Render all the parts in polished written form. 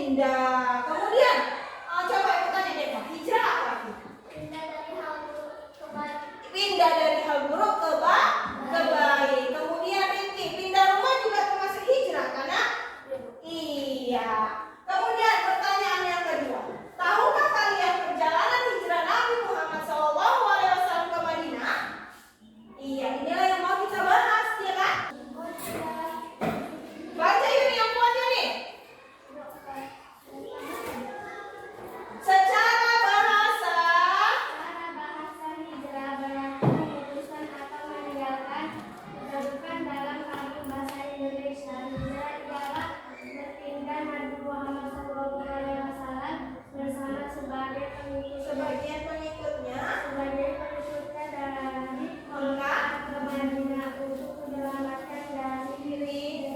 pindah. Kemudian coba ibu tanya deh, hijrah apa artinya? Pindah dari hal buruk ke baik. Kemudian Rifki, pindah rumah juga termasuk hijrah karena iya. Kemudian pertanyaan yang kedua, tahukah kalian perjalanan hijrah Nabi Muhammad SAW ke Madinah? Iya, inilah yang mau kita bahas, ya kan? Baca Yuni yang kuat Yuni. Secara bahasa hijrah berarti memutuskan atau meninggalkan kedudukan dalam kamus bahasa Indonesia. Hijrah ialah berpindah Nabi Muhammad SAW bersama sebagian pengikutnya dari Mekah ke Madinah untuk menyelamatkan diri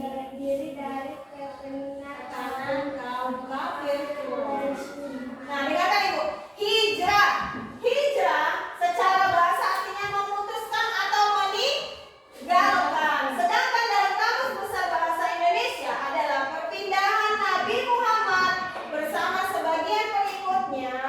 dari kepenatan kaum kafir Quraisy. Nah, dengarkan Ibu. Hijrah secara bahasa artinya memutuskan atau meninggalkan. Sedangkan dalam kamus besar bahasa Indonesia adalah perpindahan Nabi Muhammad bersama sebagian pengikutnya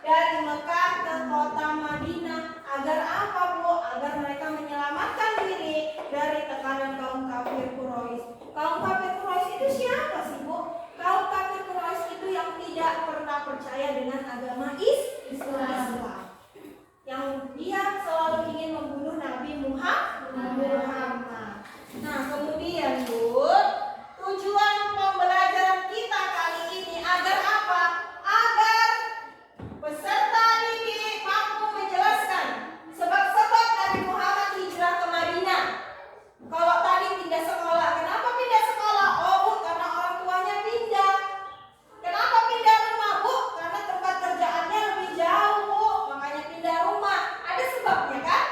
dari Mekah ke kota Madinah. Agar apa, Bu? Agar mereka menyelamatkan diri dari tekanan kaum kafir Quraisy. Kaum kafir Quraisy itu siapa sih, Bu? Kaum kafir Quraisy itu yang tidak pernah percaya dengan agama Islam. Yang dia selalu ingin membunuh Nabi Muhammad. Nah, kemudian, Bu, tujuan pembelajaran kita kali ini agar apa? Agar peserta didik mampu menjelaskan sebab-sebab Nabi Muhammad hijrah ke Madinah. Kalau tadi pindah sekolah, kenapa pindah sekolah? Oh, Bu, karena orang tuanya pindah. Kenapa pindah rumah, Bu? Karena tempat kerjaannya lebih jauh, Bu. Makanya pindah rumah. Ada sebabnya kan?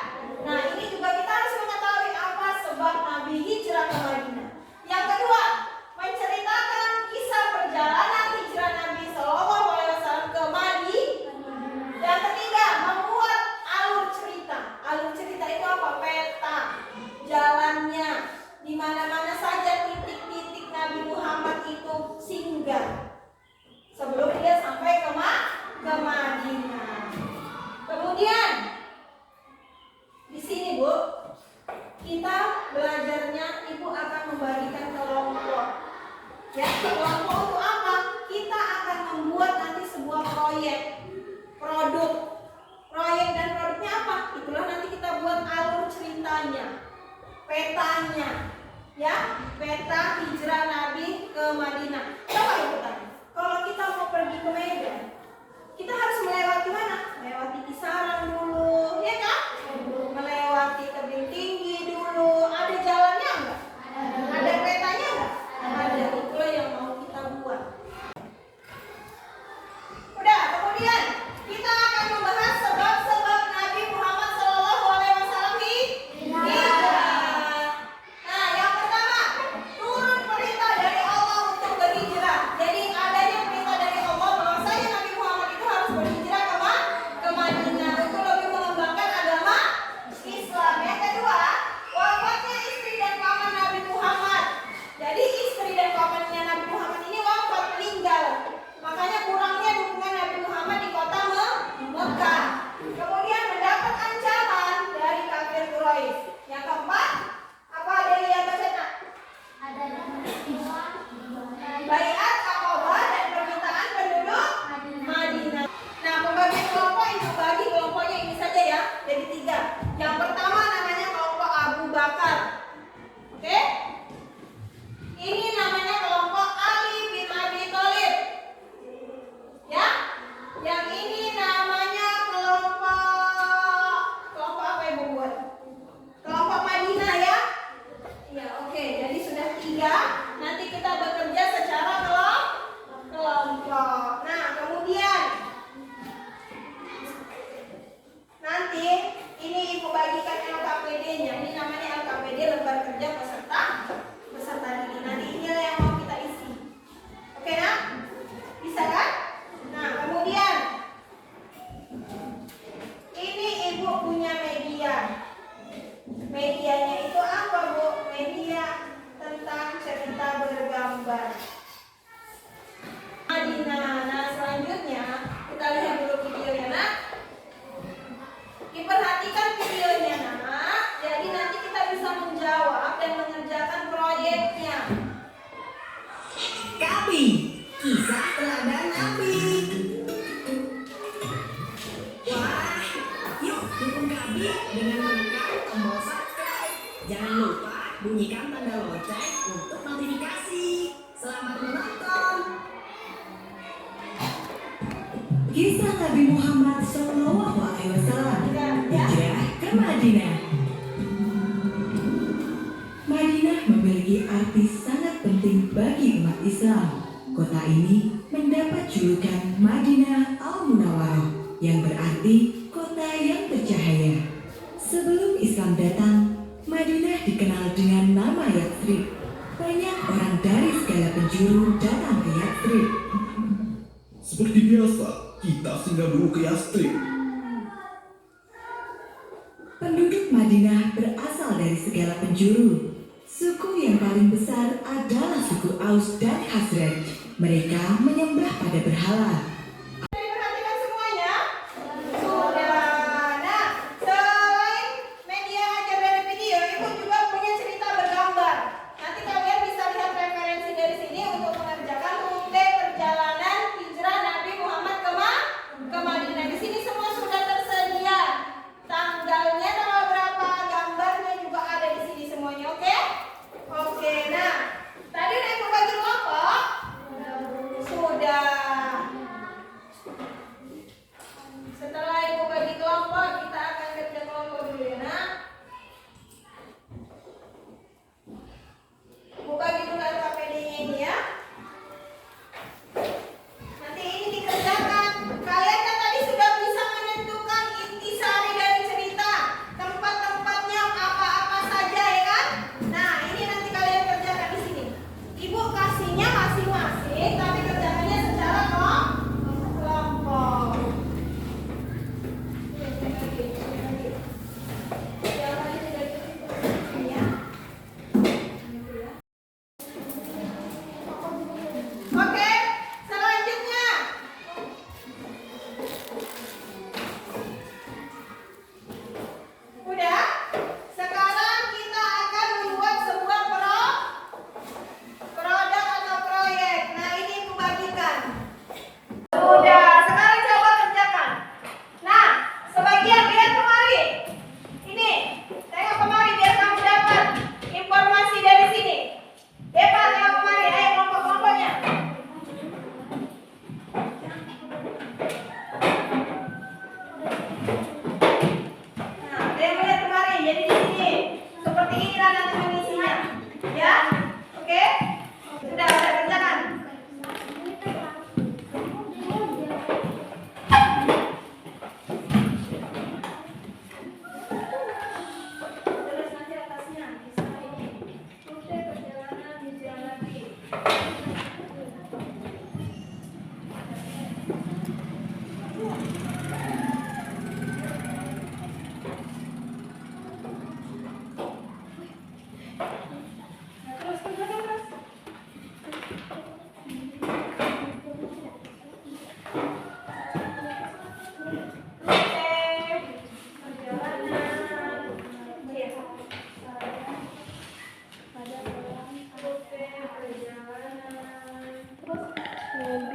Nah, ini juga kita harus mengetahui apa sebab Nabi hijrah ke Madinah. Yang kedua, menceritakan kisah perjalanan hijrah Nabi SAW ke Madinah. Yang ketiga, membuat alur cerita. Alur cerita itu apa? Peta jalannya, di mana-mana saja titik-titik Nabi Muhammad itu singgah sebelum dia sampai ke Madinah. Kemudian di sini, Bu, kita belajarnya Ibu akan membagikan kelompok. Ya, kelompok untuk apa? Kita akan membuat nanti sebuah produk. Proyek dan produknya apa? Itulah nanti kita buat alur ceritanya, petanya, ya, peta hijrah Nabi ke Madinah. Coba Ibu tanya, kalau kita mau pergi ke Medan, kita harus melewati mana? Melewati Kisaran dulu, ya kan? Melewati Tebing Tinggi dulu. Ada jalannya enggak? Ada petanya enggak? Ada. Itulah yang mau kita buat. Udah, kemudian kita akan membahas sebab-sebab Nabi Muhammad SAW hijrah. Nah, yang pertama, turun perintah dari Allah untuk berhijrah. Jadi adanya perintah dari Allah bahwasanya Nabi Muhammad itu harus berhijrah ke Madinah untuk lebih mengembangkan agama Islam. Yang kedua, wafatnya istri dan paman Nabi Muhammad. Jadi istri dan pamannya Nabi Muhammad ini wafat, meninggal. Makanya kurangnya dukungan Nabi Muhammad di kota Mekah. Kemudian mendapat ancaman dari kafir Quraisy. Yang keempat, apa ada yang baca? Baiat Aqabah dan permintaan penduduk Madinah. Nah, pembagian kelompok Ibu bagi kelompoknya ini saja ya. Jadi 3. Yang pertama namanya kelompok Abu Bakar. Oke? Ini namanya kelompok Ali bin Abi Thalib. Ya? Yang ini namanya kelompok apa Ibu buat? Kelompok Madinah ya? Ya, oke. Jadi sudah 3. Nanti kita bekerja secara kelompok. Kisah Nabi Muhammad SAW hijrah ke Madinah. Madinah memiliki arti sangat penting bagi umat Islam. Kota ini mendapat julukan Madinah Al-Munawwarah yang berarti kota yang bercahaya. Sebelum Islam datang, Madinah dikenal dengan nama Yathrib. Banyak orang dari segala penjuru datang ke Yathrib. Seperti biasa, kita singgah dulu ke Yathrib. Penduduk Madinah berasal dari segala penjuru. Suku yang paling besar adalah suku Aus dan Khazraj. Mereka menyembah pada berhala. Diperhatikan semuanya? Sudah. Nah, selain media ajar dari video, Ibu juga punya cerita bergambar. Nanti kalian bisa lihat referensi dari sini untuk mengerjakan rute perjalanan hijrah Nabi Muhammad ke Madinah. Di sini semua sudah tersedia. Tanggalnya, tanggal berapa, gambarnya juga ada di sini semuanya, oke? Oke, nah, tadi udah Ibu bagi kelompok? Sudah. Setelah Ibu bagi kelompok, kita akan kerja kelompok dulu ya, nak. Buka dulu LKPD-nya ini ya. Nanti ini dikerjakan. Kalian kan tadi sudah bisa menentukan intisari dari cerita, tempat-tempatnya apa-apa saja ya kan? Nah, ini nanti kalian kerjakan di sini. Ibu kasihnya masing-masing, tapi kerjakannya secara kelompok. Oke, selanjutnya. Udah? Sekarang kita akan membuat sebuah produk atau proyek. Nah, ini Ibu bagikan. Udah, sekarang coba kerjakan. Nah, sebagian lihat kemari. Ini, tengok kemari biar kamu dapat informasi dari sini. Depa, tengok kemari, ayo kelompok-kelompoknya. Nah, ada yang lihat kemari, jadi di sini. Seperti inilah nanti mengisinya. Ya? Oke? Sudah kerjakan. Terus nanti atasnya, misalnya ini. Rute perjalanan hijrah Nabi. Nah, terus kerjakan terus. Rute perjalanan. Iya. Rute perjalanan.